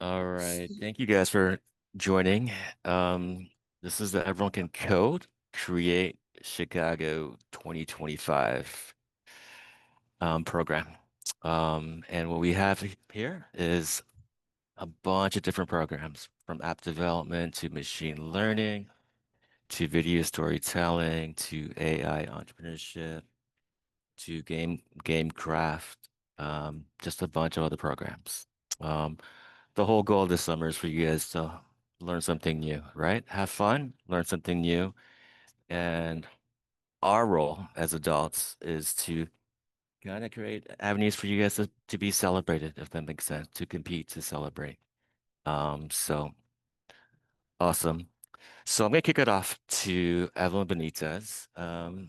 All right. Thank you guys for joining. Um, this is the Everyone Can Code Create Chicago 2025 program. And what we have here is a bunch of different programs from app development to machine learning to video storytelling to AI entrepreneurship to GameCraft, just a bunch of other programs. Um, the whole goal this summer is for you guys to learn something new, right? Have fun, learn something new. And our role as adults is to kind of create avenues for you guys to be celebrated, if that makes sense, to compete, to celebrate. So awesome. So I'm gonna kick it off to Evelyn Benitez.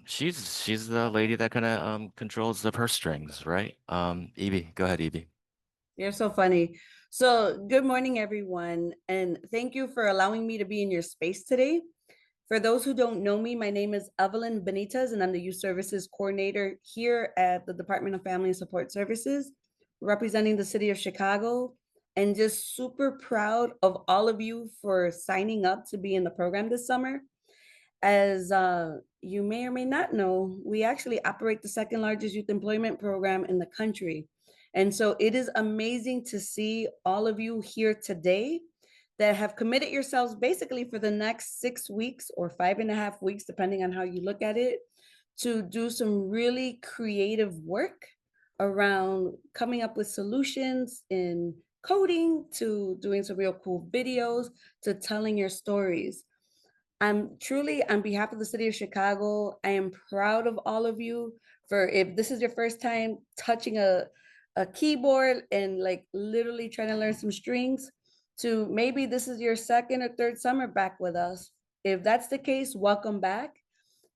She's the lady that kind of controls the purse strings, right? Evie, go ahead, Evie. You're so funny. So, good morning, everyone, and thank you for allowing me to be in your space today. For those who don't know me, my name is Evelyn Benitez, and I'm the Youth Services Coordinator here at the Department of Family and Support Services, representing the city of Chicago, and just super proud of all of you for signing up to be in the program this summer. As you may or may not know, we actually operate the second largest youth employment program in the country. And so it is amazing to see all of you here today that have committed yourselves basically for the next 6 weeks or 5.5 weeks, depending on how you look at it, to do some really creative work around coming up with solutions in coding to doing some real cool videos to telling your stories. I'm truly, on behalf of the city of Chicago, I am proud of all of you for if this is your first time touching a keyboard and like literally trying to learn some strings, to maybe this is your second or third summer back with us. If that's the case, welcome back.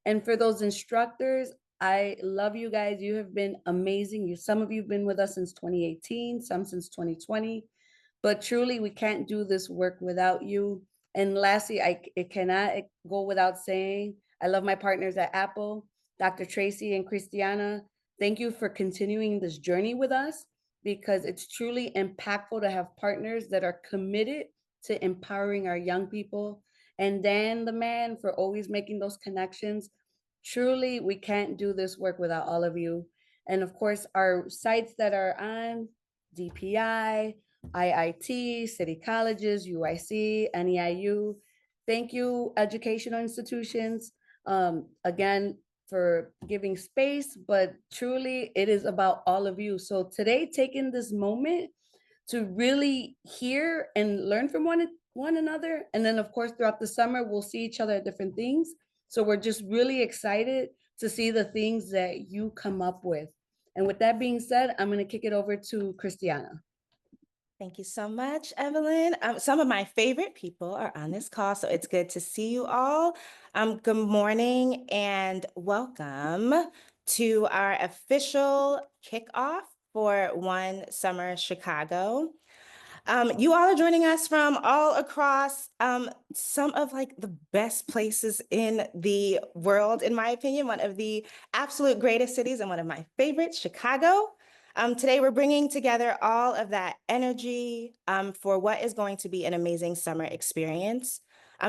And for those instructors, I love you guys. You have been amazing. Some of you have been with us since 2018, some since 2020. But truly, we can't do this work without you. And lastly, it cannot go without saying, I love my partners at Apple, Dr. Tracy and Christiana. Thank you for continuing this journey with us because it's truly impactful to have partners that are committed to empowering our young people. And Dan, the man, for always making those connections. Truly, we can't do this work without all of you. And of course, our sites that are on DPI, IIT, city colleges, UIC, NEIU. Thank you, educational institutions, again, for giving space, but truly it is about all of you. So today, taking this moment to really hear and learn from one another. And then, of course, throughout the summer, we'll see each other at different things. So we're just really excited to see the things that you come up with. And with that being said, I'm going to kick it over to Christiana. Thank you so much, Evelyn. Some of my favorite people are on this call, so it's good to see you all. Good morning and welcome to our official kickoff for One Summer Chicago. You all are joining us from all across some of like the best places in the world, in my opinion, one of the absolute greatest cities and one of my favorites, Chicago. Today, we're bringing together all of that energy for what is going to be an amazing summer experience.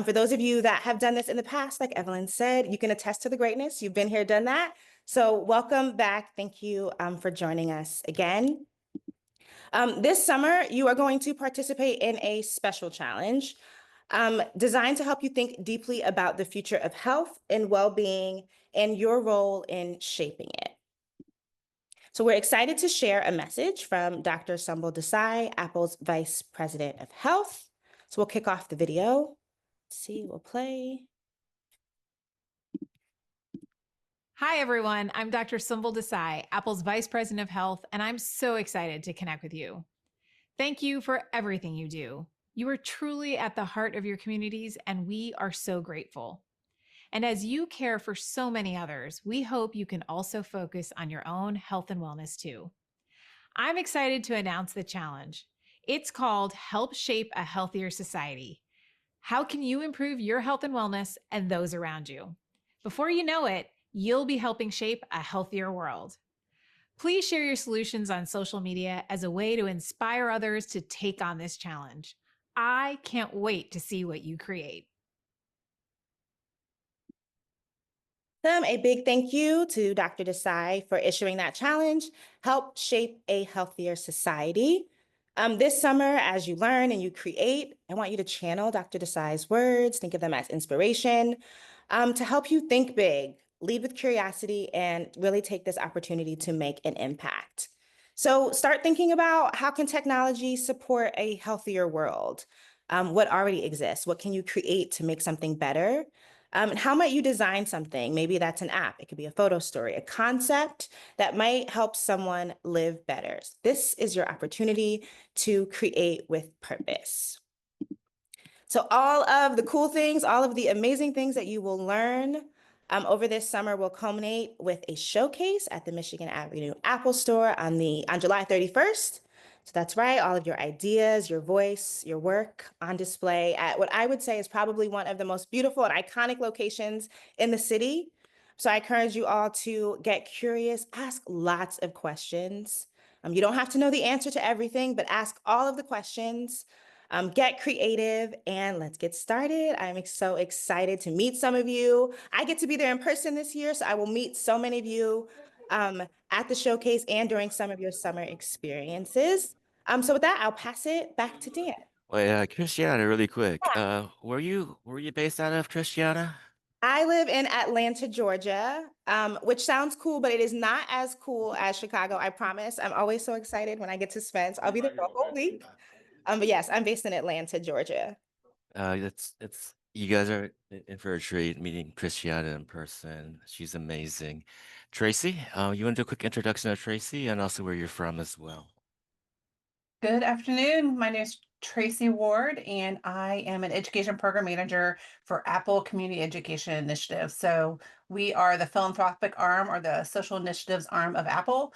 For those of you that have done this in the past, like Evelyn said, you can attest to the greatness. You've been here, done that. So welcome back. Thank you for joining us again. This summer, you are going to participate in a special challenge designed to help you think deeply about the future of health and well-being and your role in shaping it. So we're excited to share a message from Dr. Sumbul Desai, Apple's Vice President of Health. So we'll kick off the video. Let's see, we'll play. Hi, everyone. I'm Dr. Sumbul Desai, Apple's Vice President of Health, and I'm so excited to connect with you. Thank you for everything you do. You are truly at the heart of your communities, and we are so grateful. And as you care for so many others, we hope you can also focus on your own health and wellness too. I'm excited to announce the challenge. It's called Help Shape a Healthier Society. How can you improve your health and wellness and those around you? Before you know it, you'll be helping shape a healthier world. Please share your solutions on social media as a way to inspire others to take on this challenge. I can't wait to see what you create. A big thank you to Dr. Desai for issuing that challenge, Help Shape a Healthier Society. This summer, as you learn and you create, I want you to channel Dr. Desai's words, think of them as inspiration, to help you think big, lead with curiosity, and really take this opportunity to make an impact. So start thinking about how can technology support a healthier world? What already exists? What can you create to make something better? And how might you design something? Maybe that's an app. It could be a photo story, a concept that might help someone live better. This is your opportunity to create with purpose. So all of the cool things, all of the amazing things that you will learn over this summer will culminate with a showcase at the Michigan Avenue Apple Store on July 31st. So that's right, all of your ideas, your voice, your work on display at what I would say is probably one of the most beautiful and iconic locations in the city. So I encourage you all to get curious, ask lots of questions. You don't have to know the answer to everything, but ask all of the questions. Get creative, and let's get started. I'm so excited to meet some of you. I get to be there in person this year, so I will meet so many of you at the showcase and during some of your summer experiences. So with that, I'll pass it back to Dan. Wait, Christiana, really quick. Were you based out of Christiana? I live in Atlanta, Georgia, which sounds cool, but it is not as cool as Chicago, I promise. I'm always so excited when I get to spend. So I'll be there for a whole week. But yes, I'm based in Atlanta, Georgia. It's you guys are in for a treat meeting Christiana in person. She's amazing. Tracy, you want to do a quick introduction of Tracy and also where you're from as well? Good afternoon. My name is Tracy Ward, and I am an education program manager for Apple Community Education Initiative. So we are the philanthropic arm or the social initiatives arm of Apple,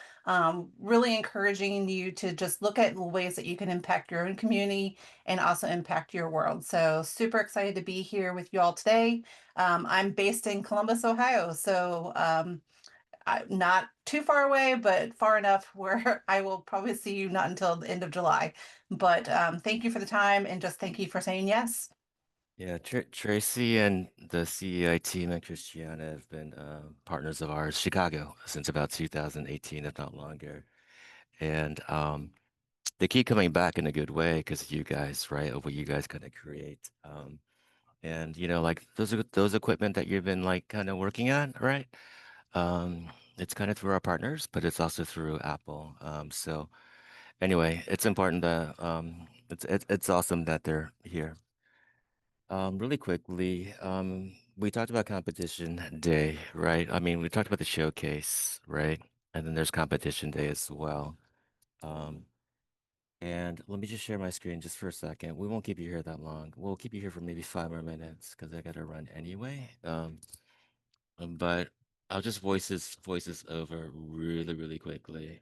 really encouraging you to just look at ways that you can impact your own community and also impact your world. So super excited to be here with you all today. I'm based in Columbus, Ohio. So not too far away, but far enough where I will probably see you not until the end of July. But thank you for the time, and just thank you for saying yes. Yeah, Tracy and the CEI team and Christiana have been partners of ours, Chicago, since about 2018, if not longer. And they keep coming back in a good way because of you guys, right? Of what you guys kind of create. And like those equipment that you've been like kind of working on, right? It's kind of through our partners, but it's also through Apple. So anyway, it's important that it's awesome that they're here. Really quickly, we talked about competition day, right? I mean, we talked about the showcase, right? And then there's competition day as well. And let me just share my screen just for a second. We won't keep you here that long. We'll keep you here for maybe 5 more minutes because I gotta run anyway. But I'll just voices over really quickly.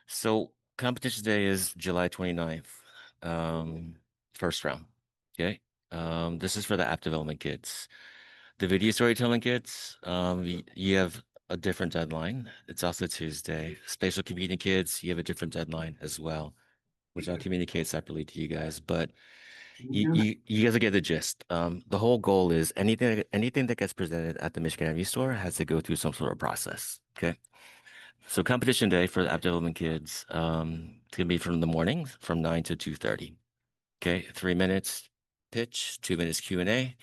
So competition day is July 29th. First round. Okay. This is for the app development kids. The video storytelling kids, you have a different deadline. It's also Tuesday. Spatial computing kids, you have a different deadline as well, which I'll communicate separately to you guys. But you guys will get the gist. The whole goal is anything that gets presented at the Michigan Avenue store has to go through some sort of process. Okay. So competition day for the app development kids, it's gonna be from the morning from 9 to 2:30. Okay, 3 minutes pitch, 2 minutes Q&A.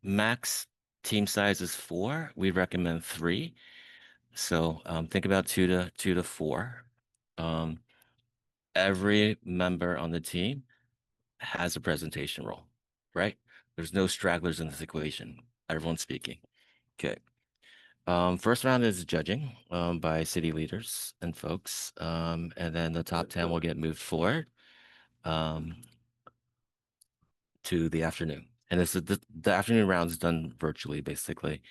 Max team size is 4. We recommend 3. So think about 2 to 4. Every member on the team has a presentation role, right? There's no stragglers in this equation. Everyone's speaking. Okay. First round is judging by city leaders and folks. And then the top 10 will get moved forward to the afternoon. And this is the afternoon round is done virtually, basically.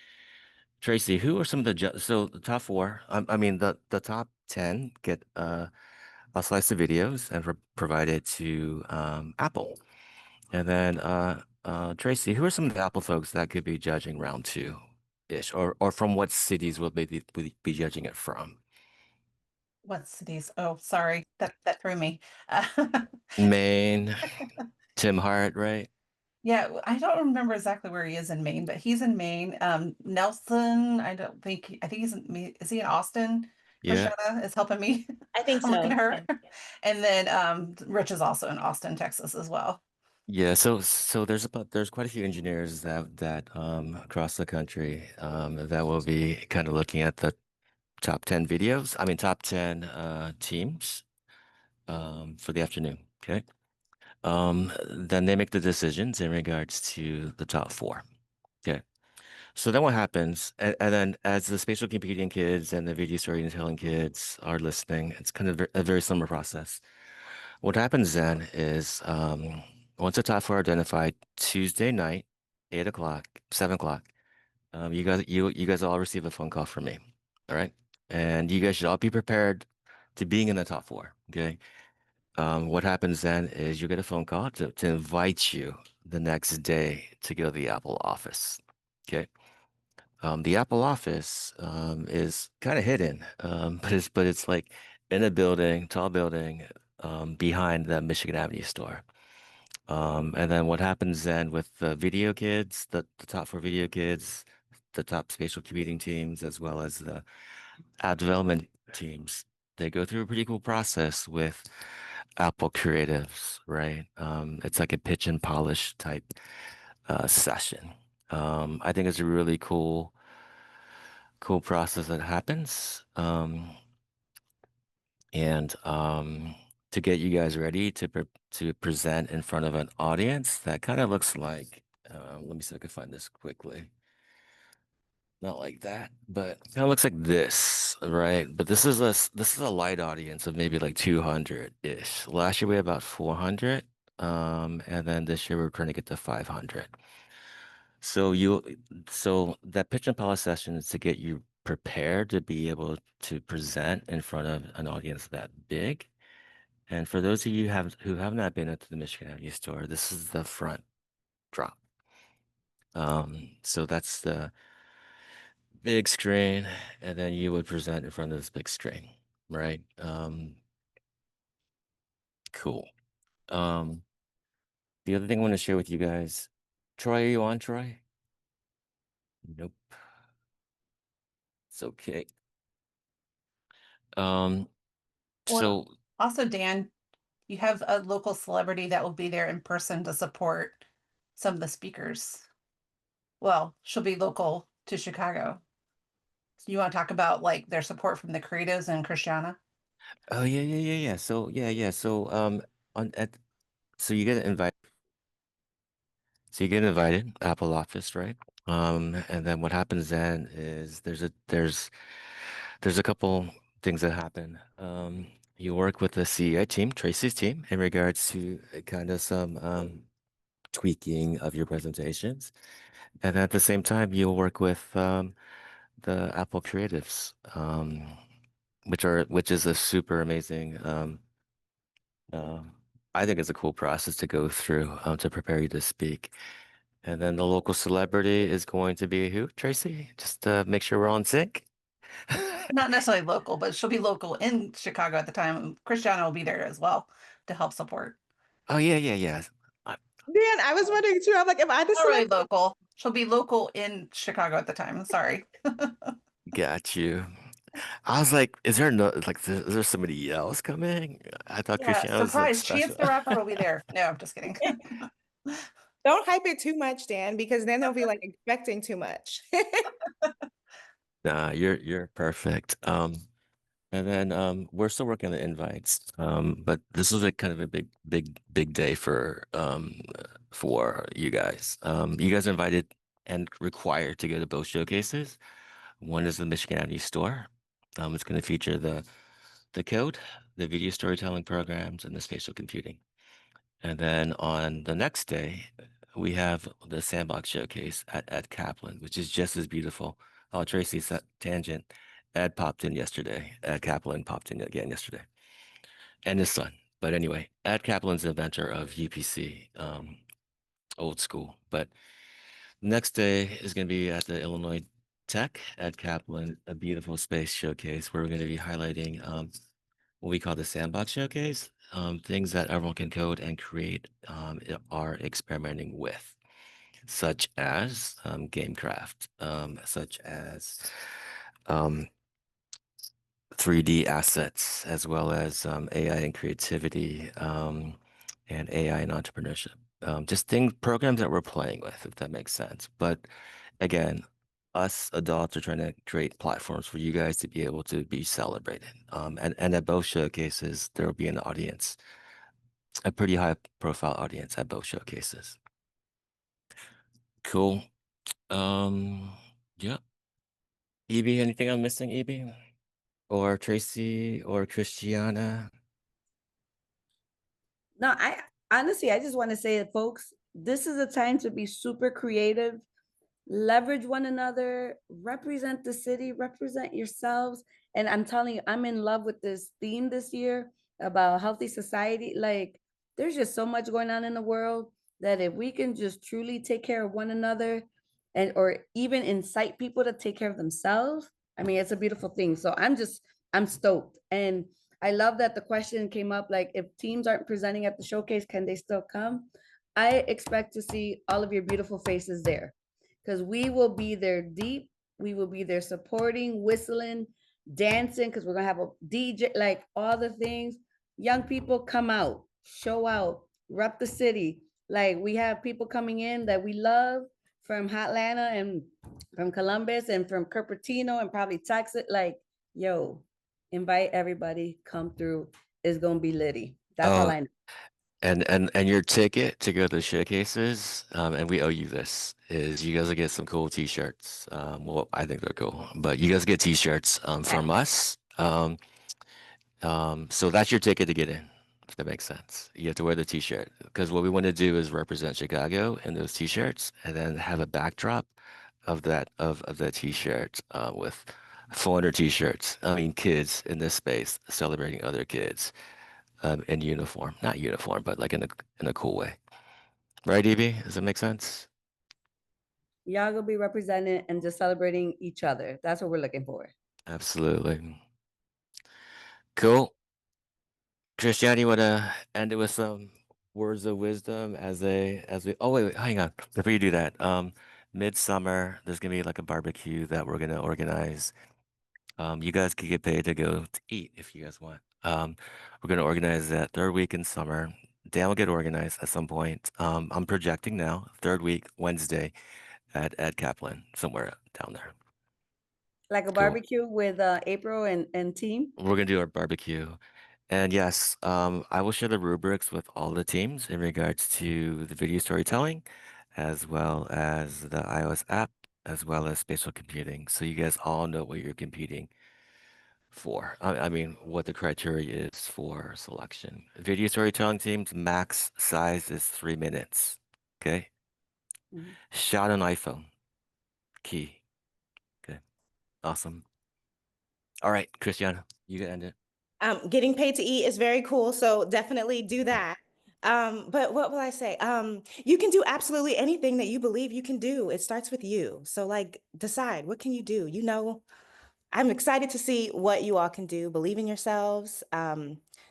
Tracy, who are some of the so the top 4? I mean the top 10 get a slice of videos and provide it to Apple. And then Tracy, who are some of the Apple folks that could be judging round 2? ish, or from what cities will be judging it from? What cities? Oh, sorry, that threw me. Maine, Tim Hart, right? Yeah, I don't remember exactly where he is in Maine, but he's in Maine. Nelson, I think he's is he in Austin? Yeah. Christiana is helping me. I think I'm looking so. at her. And then Rich is also in Austin, Texas as well. Yeah, so there's quite a few engineers that across the country that will be kind of looking at the top 10 videos. I mean top 10 teams for the afternoon. Okay. Then they make the decisions in regards to the top four. Okay. So then what happens, and then as the spatial computing kids and the video storytelling kids are listening, it's kind of a very similar process. What happens then is once the top four are identified, Tuesday night, 8 o'clock, 7 o'clock, you guys all receive a phone call from me. All right. And you guys should all be prepared to being in the top four. Okay. What happens then is you get a phone call to invite you the next day to go to the Apple office. Okay. The Apple office is kind of hidden, but it's like in a building, tall building, behind the Michigan Avenue store. And then what happens then with the video kids, the top four video kids, the top spatial computing teams, as well as the app development teams, they go through a pretty cool process with Apple creatives, right? It's like a pitch and polish type session. I think it's a really cool process that happens. And to get you guys ready to present in front of an audience that kind of looks like, let me see if I can find this quickly. Not like that, but kind of looks like this, right? But this is a light audience of maybe like 200-ish. Last year we had about 400, and then this year we're trying to get to 500. So so that pitch and polish session is to get you prepared to be able to present in front of an audience that big. And for those of you who have not been into the Michigan Avenue store, this is the front drop. So that's the big screen, and then you would present in front of this big screen, right? Cool. Um, the other thing I want to share with you guys, Troy, are you on, Troy? Nope. It's okay. Um, Well, so also, Dan, you have a local celebrity that will be there in person to support some of the speakers. Well, she'll be local to Chicago. So you want to talk about like their support from the creatives and Christiana? oh yeah. So yeah. So on at so you get invited. So you get invited, Apple office, right? And then what happens then is there's a couple things that happen. You work with the CEI team, Tracy's team, in regards to kind of some tweaking of your presentations. And at the same time, you'll work with the Apple creatives, which is a super amazing uh, I think it's a cool process to go through to prepare you to speak. And then the local celebrity is going to be who, Tracy? Just to make sure we're on sync. Not necessarily local, but she'll be local in Chicago at the time. Christiana will be there as well to help support. Oh yeah. I Dan, I was wondering too. I'm like, am I the Not really celebrity? local. She'll be local in Chicago at the time. Sorry. got you. I was like, is there no like is there somebody else coming? I thought Yeah, Christiana was like surprise. special. Chance the Rapper will be there. No, I'm just kidding. Don't hype it too much, Dan, because then they'll be like expecting too much. Nah, you're perfect. And then we're still working on the invites. But this is a kind of a big day for you guys. You guys are invited and required to go to both showcases. One is the Michigan Avenue store. It's going to feature the code, the video storytelling programs, and the spatial computing. And then on the next day, we have the Sandbox showcase at Kaplan, which is just as beautiful. Oh, Tracy's that tangent. Ed popped in yesterday. Ed Kaplan popped in again yesterday, and his son. But anyway, Ed Kaplan's the inventor of UPC, old school. But next day is going to be at the Illinois Tech at Kaplan, a beautiful space showcase where we're going to be highlighting what we call the Sandbox showcase, things that everyone can code and create are experimenting with, such as GameCraft, such as um, 3D assets, as well as AI and creativity, and AI and entrepreneurship. Just programs that we're playing with, if that makes sense. But again, us adults are trying to create platforms for you guys to be able to be celebrated. And at both showcases, there will be an audience, a pretty high profile audience at both showcases. Cool. Yeah. EB, anything I'm missing, EB? Or Tracy or Christiana? No, I honestly, I just want to say, folks, this is a time to be super creative, leverage one another, represent the city, represent yourselves. And I'm telling you, I'm in love with this theme this year about healthy society. Like, there's just so much going on in the world that if we can just truly take care of one another and or even incite people to take care of themselves, I mean, it's a beautiful thing. So I'm stoked. And I love that the question came up, like, if teams aren't presenting at the showcase, can they still come? I expect to see all of your beautiful faces there because we will be there deep. We will be there supporting, whistling, dancing, because we're going to have a DJ, like all the things. Young people, come out, show out, rep the city. Like, we have people coming in that we love from Atlanta and from Columbus and from Cupertino and probably Texas. Like, yo, invite everybody, come through. It's going to be litty. That's all Oh, I know. and your ticket to go to the showcases, and we owe you this, is you guys will get some cool t-shirts. Well, I think they're cool, but you guys get t-shirts from us. So that's your ticket to get in, if that makes sense. You have to wear the t-shirt because what we want to do is represent Chicago in those t-shirts and then have a backdrop of that t-shirt with 400 t-shirts. I mean, kids in this space celebrating other kids in uniform, not uniform, but like in a cool way. Right, EB? Does that make sense? Y'all gonna be represented and just celebrating each other. That's what we're looking for. Absolutely. Cool. Christiane, you want to end it with some words of wisdom as we oh wait, hang on. Before you do that, midsummer, there's gonna be like a barbecue that we're gonna organize. You guys could get paid to go to eat if you guys want. We're gonna organize that third week in summer. Dan will get organized at some point. I'm projecting now, third week, Wednesday at Kaplan, somewhere down there. Like a Cool. barbecue with April and team. We're gonna do our barbecue. And yes, I will share the rubrics with all the teams in regards to the video storytelling, as well as the iOS app, as well as spatial computing. So you guys all know what you're competing for. I mean, what the criteria is for selection. Video storytelling teams, max size is 3 minutes. Okay. Mhm. Shot on iPhone. Key. Okay. Awesome. All right, Christiana, you can end it. Getting paid to eat is very cool, so definitely do that. But what will I say? You can do absolutely anything that you believe you can do. It starts with you. So like decide, what can you do? You know, I'm excited to see what you all can do. Believe in yourselves.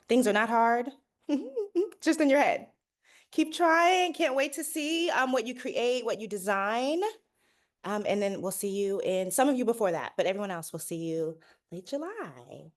Things are not hard, just in your head. Keep trying. Can't wait to see what you create, what you design. And then we'll see you in some of you before that, but everyone else will see you late July.